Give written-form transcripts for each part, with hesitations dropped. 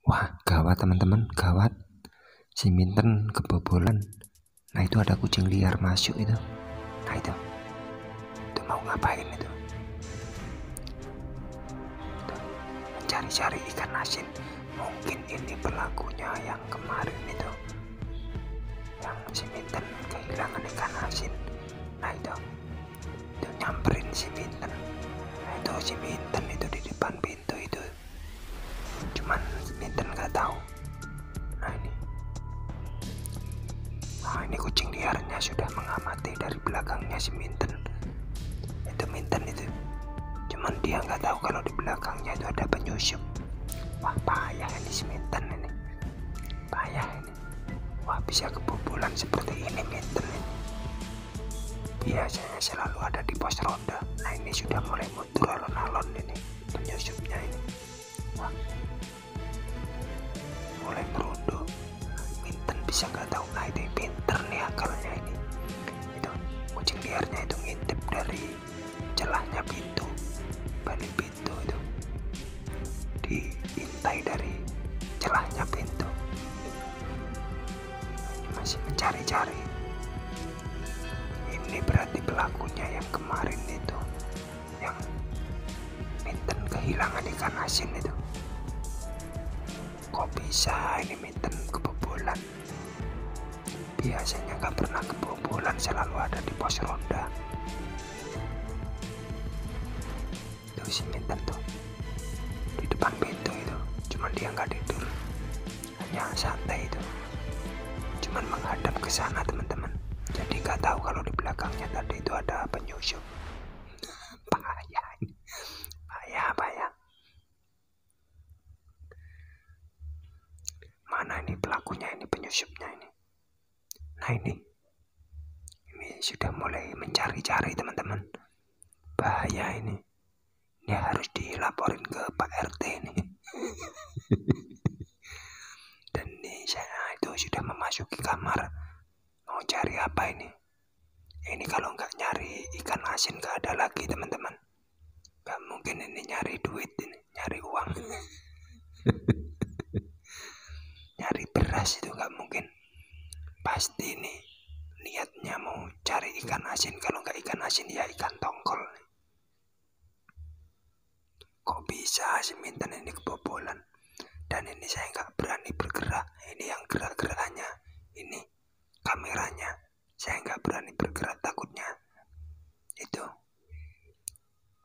Wah, gawat teman-teman, gawat. Si Minten kebobolan. Nah, itu ada kucing liar masuk itu. Nah, itu mau ngapain itu? Mencari-cari ikan asin. Mungkin ini pelakunya yang kemarin itu, yang si Minten kehilangan ikan asin. Nah, itu nyamperin si Minten. Nah, itu si Minten itu di depan pintu itu. Cuman si Minten nggak tahu. Nah, ini kucing liarnya sudah mengamati dari belakangnya si Minten. Itu Minten itu. Cuman dia nggak tahu kalau di belakangnya itu ada penyusup. Wah, payah ini si Minten ini. Payah ini. Wah, bisa kebobolan seperti ini Minten ini. Biasanya selalu ada di pos ronda. Nah, ini sudah mulai mundur alon-alon ini penyusupnya ini. Wah, mulai merunduk. Minten bisa nggak tahu. Nah, itu pinter nih akalnya ini. Itu kucing liarnya itu ngintip dari celahnya pintu, balik pintu itu, diintai dari celahnya pintu. Masih mencari-cari. Ini berarti pelakunya yang kemarin itu, yang Minten kehilangan ikan asin itu. Kok bisa ini Minten kebobolan? Biasanya gak pernah kebobolan, selalu ada di pos ronda. Tuh si Minten tuh di depan pintu itu, cuman dia nggak tidur, hanya santai itu, cuman menghadap ke sana teman-teman. Jadi nggak tahu kalau di belakangnya tadi itu ada penyusup. Payah, payah. Mana ini pelakunya, ini penyusupnya ini. Nah, ini sudah mulai mencari-cari teman-teman. Bahaya ini. Ini harus dilaporin ke Pak RT ini. Dan ini saya itu sudah memasuki kamar. Mau cari apa ini? Ini kalau nggak nyari ikan asin nggak ada lagi teman-teman. Nggak mungkin ini nyari duit ini, nyari uang. Nyari beras itu nggak mungkin. Pasti ini niatnya mau cari ikan asin. Kalau nggak ikan asin ya ikan tongkol nih. Kok bisa si Minten ini kebobolan? Dan ini saya nggak berani bergerak. Ini yang gerak-gerakannya, ini kameranya, saya nggak berani bergerak, takutnya itu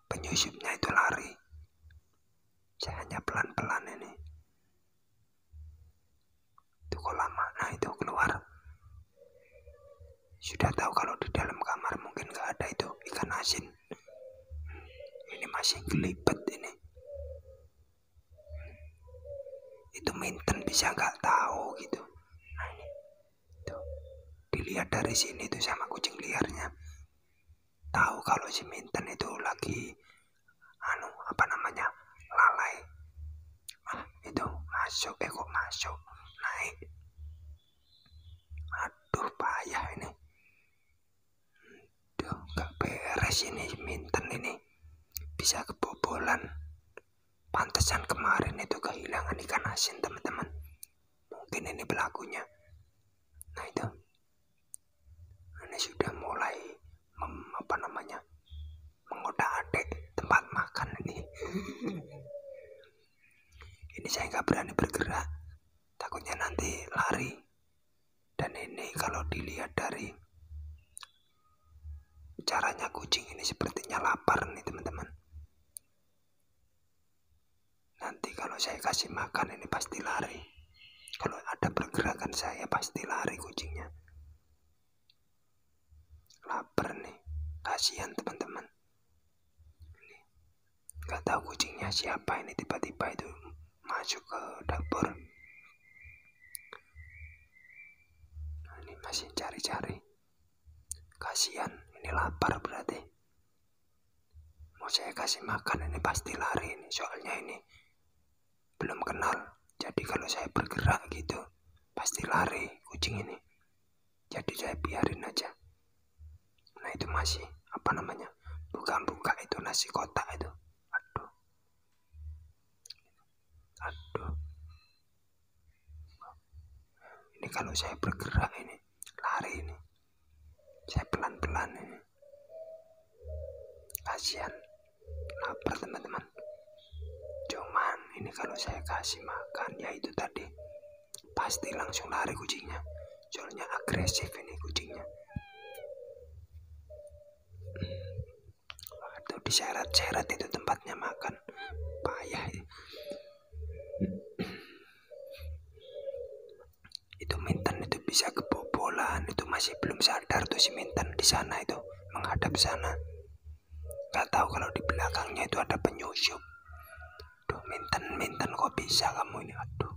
penyusupnya itu lari. Saya hanya pelan-pelan ini. Itu kok lama. Nah, itu keluar. Sudah tahu kalau di dalam kamar mungkin nggak ada itu ikan asin. Ini masih gelibet ini. Itu Minten bisa nggak tahu gitu. Nah, ini tuh dilihat dari sini tuh sama kucing liarnya. Tahu kalau si Minten itu lagi lalai. Itu masuk, kok masuk, naik. Aduh, payah ini. Duh, nggak beres ini Minten ini. Bisa kebobolan. Pantesan kemarin itu kehilangan ikan asin teman-teman. Mungkin ini pelakunya. Nah, itu ini sudah mulai mengotak-atik tempat makan ini. Ini saya nggak berani bergerak, takutnya nanti lari. Dan ini kalau dilihat dari caranya kucing ini sepertinya lapar nih teman-teman. Nanti kalau saya kasih makan ini pasti lari. Kalau ada pergerakan saya pasti lari kucingnya. Lapar nih, kasihan teman-teman. Gak tahu kucingnya siapa ini, tiba-tiba itu masuk ke dapur. Nah, ini masih cari-cari. Kasihan, ini lapar berarti. Mau saya kasih makan ini pasti lari ini, soalnya ini belum kenal. Jadi kalau saya bergerak gitu pasti lari kucing ini. Jadi saya biarin aja. Nah, itu masih buka-buka itu nasi kotak itu. Aduh. kalau saya bergerak ini, lari ini, saya pelan-pelan ini. Kasihan, lapar teman-teman. Cuman ini kalau saya kasih makan, ya itu tadi, pasti langsung lari kucingnya. Soalnya agresif ini kucingnya. Waduh, diseret-seret itu tempatnya makan. Payah ya. Itu Minten itu bisa kebobolan, itu masih belum sadar tuh si Minten di sana itu, menghadap sana. Gak tahu kalau di belakangnya itu ada penyusup. Duh, Minten kok bisa kamu ini? Aduh,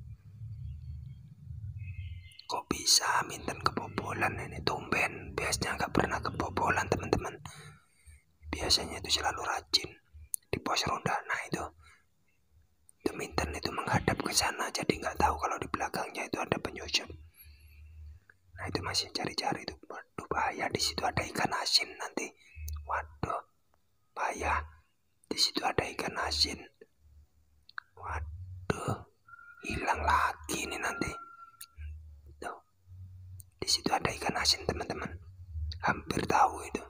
kok bisa Minten kebobolan ini? Tumben, biasanya gak pernah kebobolan teman-teman. Biasanya itu selalu rajin di pos ronda. Nah itu Minten itu menghadap ke sana, jadi nggak tahu kalau di belakangnya itu ada penyusup. Nah itu masih cari-cari itu. Waduh, bahaya, di situ ada ikan asin nanti. Waduh, bahaya, di situ ada ikan asin. Waduh, hilang lagi ini nanti. Tuh, di situ ada ikan asin teman-teman. Hampir tahu itu.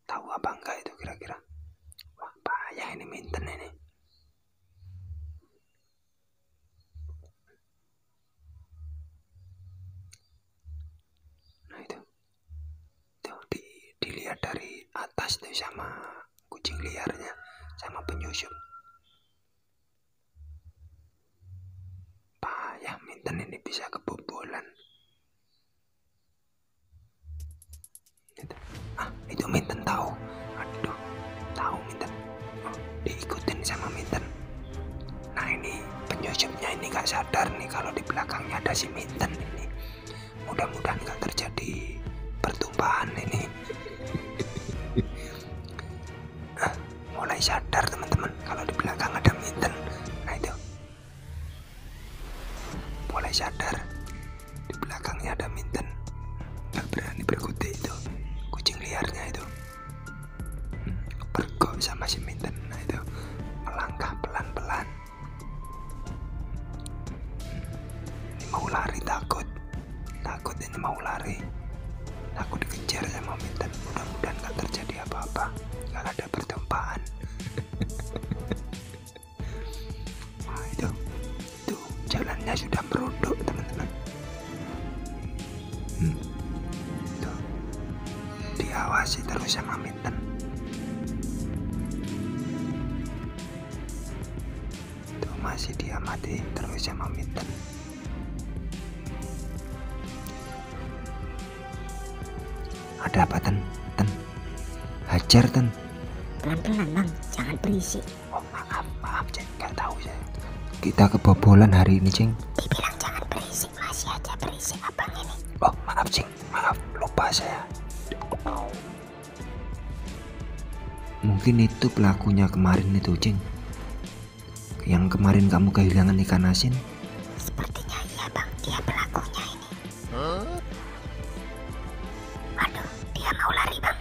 Tahu apa enggak itu kira-kira? Wah, bahaya ini Minten ini. Nah itu dilihat dari atas tuh sama kucing liarnya, sama penyusup. Payah Minten ini bisa kebobolan. Itu Minten tahu. Aduh, tahu Minten. Oh, diikutin sama Minten. Nah ini penyusupnya ini gak sadar nih kalau di belakangnya ada si Minten ini. Mudah-mudahan gak terjadi pertumpahan ini. Mulai sadar teman-teman kalau di belakang ada Minten. Nah itu, mulai sadar di belakangnya ada Minten. Gak berani berkutik itu kucing liarnya itu. Bergok sama si Minten. Nah itu, melangkah pelan-pelan. Ini mau lari, takut ini mau lari, takut dikejar sama Minten. Mudah-mudahan gak terjadi apa-apa, gak ada pertumpahan. Wah itu jalannya sudah merunduk teman-teman. Tuh, diawasi terus sama Minten. Tuh, masih diamati terus sama Minten. Ada apa Ten? Hajar Ten. Pelan-pelan Bang, jangan berisik. Oh maaf Ceng, nggak tahu saya. Kita kebobolan hari ini Ceng. Dibilang jangan berisik, masih aja berisik abang ini. Oh maaf Ceng, maaf, lupa saya. Mungkin itu pelakunya kemarin itu Ceng. Yang kemarin kamu kehilangan ikan asin. Sepertinya iya Bang, dia pelakunya ini. Waduh, dia mau lari Bang.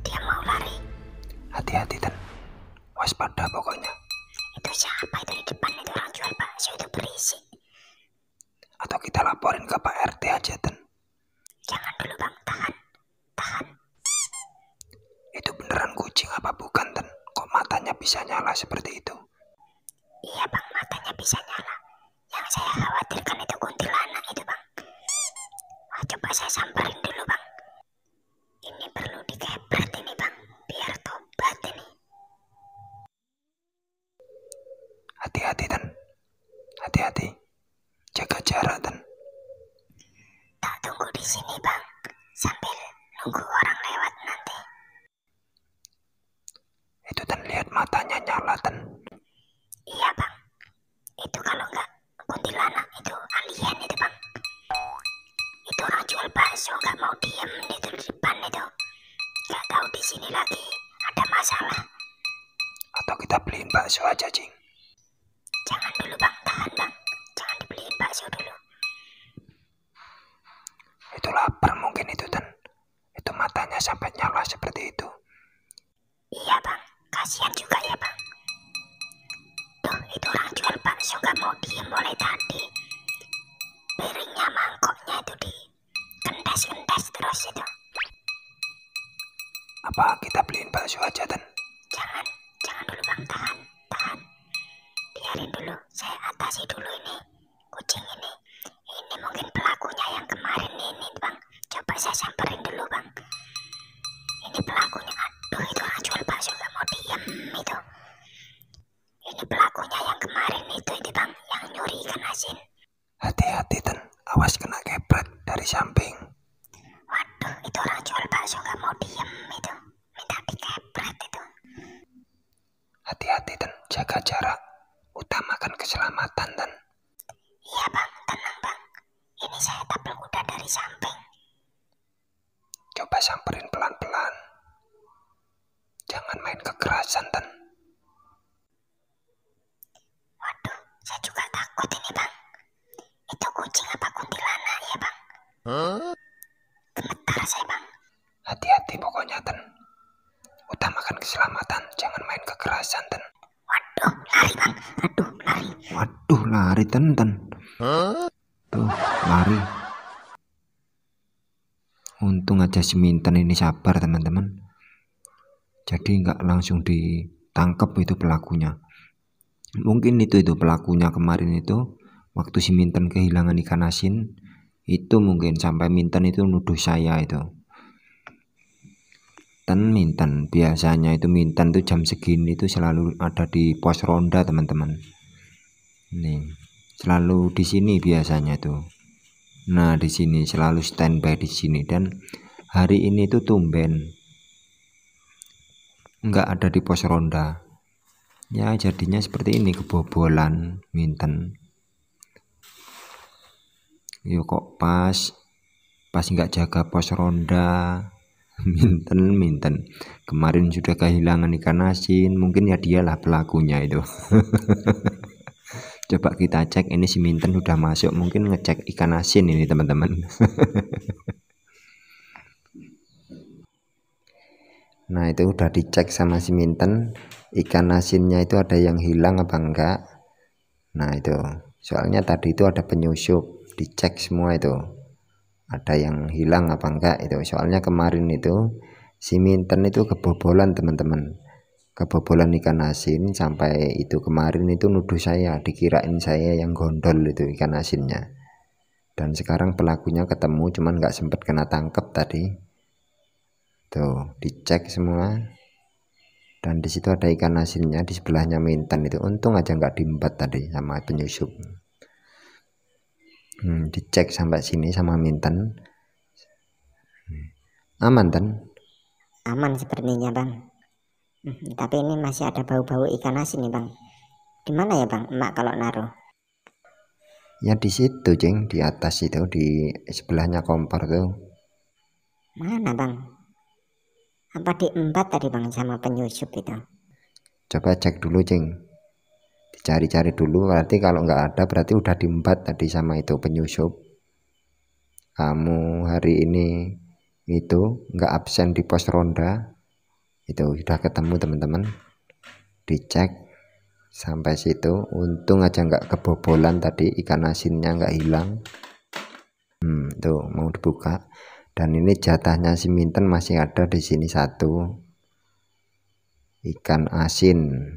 Dia mau lari. Hati-hati Ten, waspada pokoknya. Itu siapa itu di depan itu, orang jual bakso itu berisik. Atau kita laporin ke Pak RT aja Ten. Jangan dulu Bang, tahan. Itu beneran kucing apa bukan Ten? Kok matanya bisa nyala seperti itu? Iya Bang, matanya bisa nyala. Yang saya khawatirkan itu kuntilanak itu Bang. Wah, coba saya samperin dulu Bang. Ini perlu dikepret ini Bang, biar tobat ini. Hati-hati Ten, hati-hati, jaga jarak Ten. Tak tunggu di sini Bang, sambil nunggu orang lewat nanti. Itu Ten, lihat matanya nyala Ten. Iya Bang, itu kalau nggak kuntilanak itu alien itu Bang. Itu orang jual bakso nggak mau diem itu di depan itu. Nggak tahu di sini lagi ada masalah. Atau kita beliin bakso aja Cing. Jangan dulu Bang, tahan Bang. Jangan dibeliin bakso dulu. Itu lapar mungkin itu Ten. Itu matanya sampai nyala seperti itu. Iya Bang, kasihan juga ya Bang. Tuh, itu orang jual bakso nggak mau diem mulai tadi. Piringnya mangkuk Terus itu. Apa kita beliin bakso aja, Tan? Jangan dulu bang, tahan. Biarin dulu, saya atasi dulu ini kucing ini. Ini mungkin pelakunya yang kemarin ini bang. Coba saya samperin dulu bang. Ini pelakunya, aduh itu orang jual bakso gak mau diam itu. Ini pelakunya yang kemarin itu bang, yang nyuri ikan asin. Hati-hati, Tan, awas kena kepret dari samping. Waduh, itu orang jual bakso gak mau diem itu, minta dikepret itu. Hati-hati, Tan, jaga jarak, utamakan keselamatan, Tan. Iya bang, tenang bang, ini saya tabel kuda dari samping. Coba samperin pelan-pelan, jangan main kekerasan, Tan. Waduh, saya juga takut ini bang. Itu kucing apa kuntilanak ya bang? Gemetar saya bang. Hati-hati pokoknya, Tan. Utamakan keselamatan, jangan main kekerasan, Tan. Waduh, lari bang. Aduh, lari. Waduh, lari, Tan. Tuh, lari. Untung aja si Minten ini sabar, teman-teman. Jadi nggak langsung ditangkap itu pelakunya. Mungkin itu pelakunya kemarin itu, waktu si Minten kehilangan ikan asin, itu mungkin sampai Minten itu nuduh saya itu. Minten biasanya itu Minten tuh jam segini itu selalu ada di pos ronda, teman-teman. Nih, selalu di sini biasanya tuh. Nah, di sini selalu standby di sini, dan hari ini tuh tumben nggak ada di pos ronda. Ya jadinya seperti ini, kebobolan Minten. Yo kok pas nggak jaga pos ronda. Minten kemarin sudah kehilangan ikan asin, mungkin ya dialah pelakunya itu. Coba kita cek, ini si Minten sudah masuk, mungkin ngecek ikan asin ini, teman-teman. Nah, itu udah dicek sama si Minten, ikan asinnya itu ada yang hilang apa enggak. Nah, itu soalnya tadi itu ada penyusup, dicek semua itu ada yang hilang apa enggak itu. Soalnya kemarin itu si Minten itu kebobolan, teman-teman, kebobolan ikan asin, sampai itu kemarin itu nuduh saya, dikirain saya yang gondol itu ikan asinnya. Dan sekarang pelakunya ketemu, cuman nggak sempet kena tangkep tadi. Tuh dicek semua, dan di situ ada ikan asinnya di sebelahnya Minten itu. Untung aja nggak diembat tadi sama penyusup. Dicek sampai sini sama Minten, aman, Tan? Aman sepertinya bang. Tapi ini masih ada bau-bau ikan asin nih bang. Dimana ya bang emak kalau naruh? Ya di situ, Ceng, di atas itu, di sebelahnya kompor tuh. Mana bang? Apa diembat tadi bang sama penyusup itu? Coba cek dulu, Ceng, dicari-cari dulu. Berarti kalau nggak ada, berarti udah diembat tadi sama itu penyusup. Kamu hari ini itu nggak absen di pos ronda, itu udah ketemu, teman-teman. Dicek sampai situ, untung aja nggak kebobolan tadi, ikan asinnya nggak hilang. Tuh mau dibuka, dan ini jatahnya si Minten masih ada di sini satu ikan asin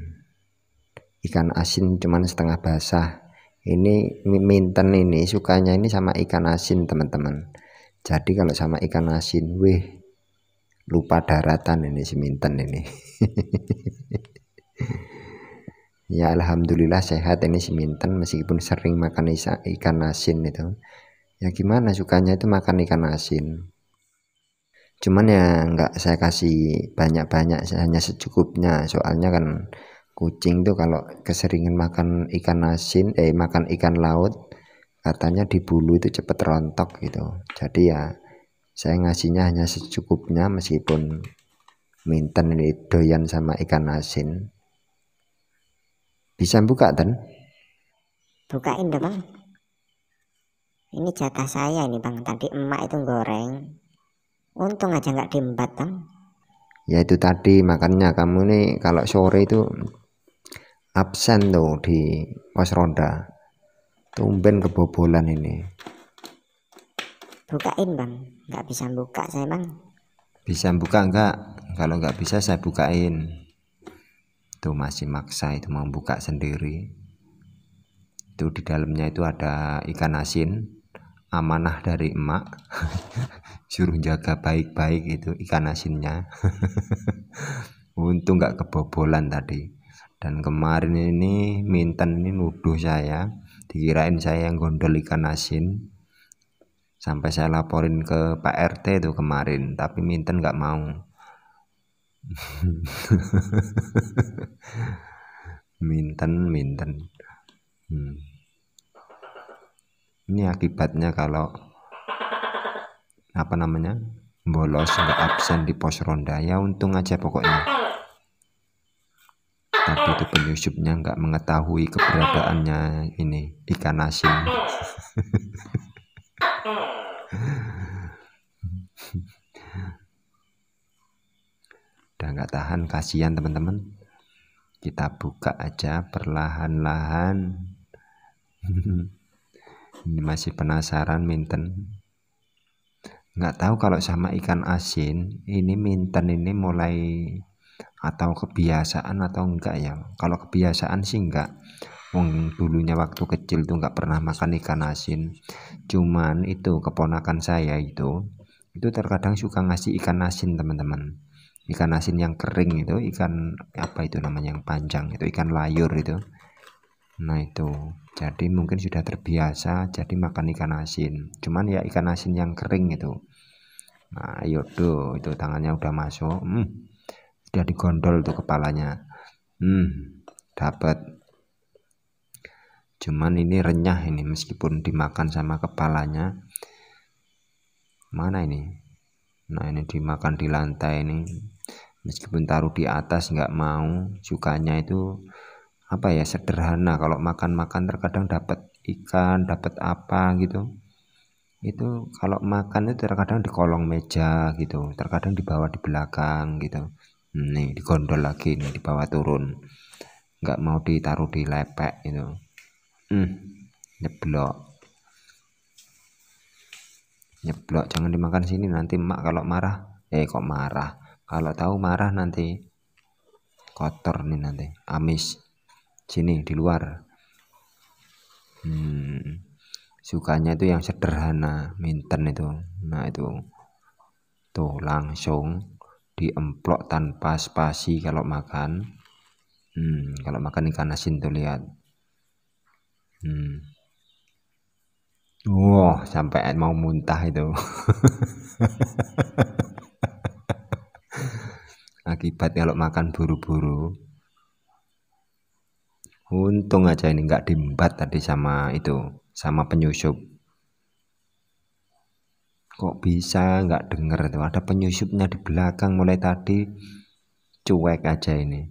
cuman setengah basah. Ini Minten ini sukanya ini sama ikan asin, teman-teman. Jadi kalau sama ikan asin, lupa daratan ini si Minten ini. Ya alhamdulillah sehat ini si Minten, meskipun sering makan ikan asin itu. Ya gimana, sukanya itu makan ikan asin. Cuman ya nggak saya kasih banyak-banyak, hanya secukupnya. Soalnya kan kucing tuh kalau keseringan makan ikan asin, makan ikan laut, katanya di bulu itu cepet rontok gitu. Jadi ya saya ngasihnya hanya secukupnya, meskipun Minten ini doyan sama ikan asin. Bisa buka, Tan? Bukain dong bang. Ini jatah saya ini bang. Tadi emak itu goreng. Untung aja nggak diembat bang. Ya itu tadi, makanya kamu nih kalau sore itu absen tuh di pos ronda. Tumben kebobolan ini. Bukain bang, nggak bisa buka saya bang. Bisa buka enggak? Kalau nggak bisa saya bukain. Tuh masih maksa itu mau buka sendiri. Itu di dalamnya itu ada ikan asin, amanah dari emak. Suruh jaga baik-baik itu ikan asinnya. Untung nggak kebobolan tadi. Dan kemarin ini Minten ini nuduh saya, dikirain saya yang gondol ikan asin. Sampai saya laporin ke Pak RT itu kemarin, tapi Minten nggak mau. Minten. Ini akibatnya kalau apa namanya bolos nggak absen di pos ronda. Ya untung aja pokoknya. Tadi itu penyusupnya nggak mengetahui keberadaannya ini ikan asin. Udah nggak tahan, kasihan teman-teman. Kita buka aja perlahan-lahan. Ini masih penasaran Minten. Nggak tahu kalau sama ikan asin ini Minten ini mulai atau kebiasaan atau enggak ya. Kalau kebiasaan sih enggak. Dulunya waktu kecil tuh nggak pernah makan ikan asin. Cuman itu keponakan saya itu terkadang suka ngasih ikan asin teman-teman. Ikan asin yang kering itu, ikan apa itu namanya yang panjang itu, ikan layur itu. Nah itu, jadi mungkin sudah terbiasa jadi makan ikan asin. Cuman ya ikan asin yang kering itu. Nah yaudah, itu tangannya udah masuk. Sudah digondol tuh kepalanya. Dapat. Cuman ini renyah ini, meskipun dimakan sama kepalanya. Mana ini? Nah ini dimakan di lantai ini. Meskipun taruh di atas nggak mau, sukanya itu apa ya, sederhana. Kalau makan-makan terkadang dapat ikan, dapat apa gitu. Itu kalau makan itu terkadang di kolong meja gitu, terkadang dibawa di belakang gitu. Nih digondol lagi nih, dibawa turun. Nggak mau ditaruh di lepek itu. Nyeblok, jangan dimakan sini nanti emak kalau marah. Kok marah? Kalau tahu marah nanti kotor nih, nanti amis. Sini di luar. Sukanya itu yang sederhana Minten itu. Nah itu tuh langsung diemplok tanpa spasi kalau makan. Kalau makan ikan asin tuh lihat. Wah, sampai mau muntah itu. Akibat kalau makan buru-buru. Untung aja ini nggak diembat tadi sama itu, sama penyusup. Kok bisa nggak denger tuh, ada penyusupnya di belakang mulai tadi. Cuek aja ini.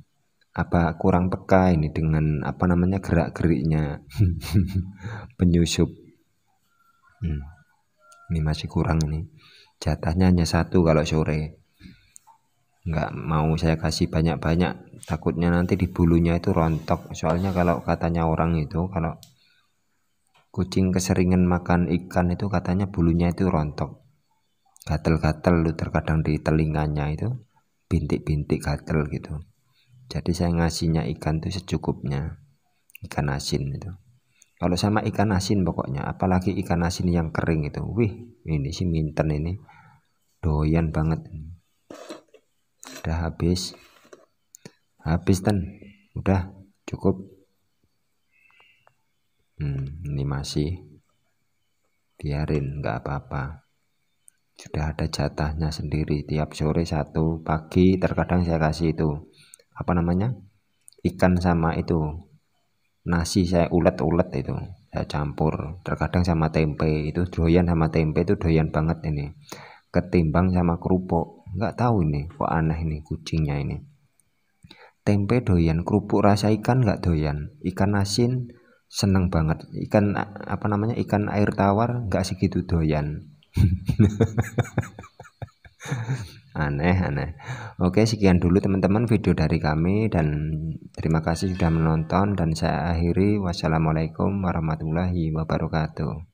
Apa kurang peka ini dengan apa namanya gerak-geriknya penyusup. Ini masih kurang ini. Jatahnya hanya 1 kalau sore. Nggak mau saya kasih banyak-banyak, takutnya nanti di bulunya itu rontok. Soalnya kalau katanya orang itu, kalau kucing keseringan makan ikan itu katanya bulunya itu rontok, gatel-gatel lu terkadang di telinganya itu, bintik-bintik gatel gitu. Jadi saya ngasihnya ikan itu secukupnya, ikan asin itu. Kalau sama ikan asin pokoknya, apalagi ikan asin yang kering itu, wih ini si Minten ini doyan banget. Udah habis Ten, udah cukup. Ini masih, biarin nggak apa-apa, sudah ada jatahnya sendiri. Tiap sore 1, pagi terkadang saya kasih itu apa namanya ikan sama itu nasi, saya ulet-ulet itu saya campur, terkadang sama tempe. Itu doyan sama tempe, itu doyan banget ini, ketimbang sama kerupuk. Nggak tahu ini kok aneh ini kucingnya ini. Tempe doyan, kerupuk rasa ikan nggak doyan. Ikan asin seneng banget. Ikan apa namanya ikan air tawar nggak segitu doyan. Aneh. Oke, sekian dulu teman-teman video dari kami, dan terima kasih sudah menonton, dan saya akhiri. Wassalamualaikum warahmatullahi wabarakatuh.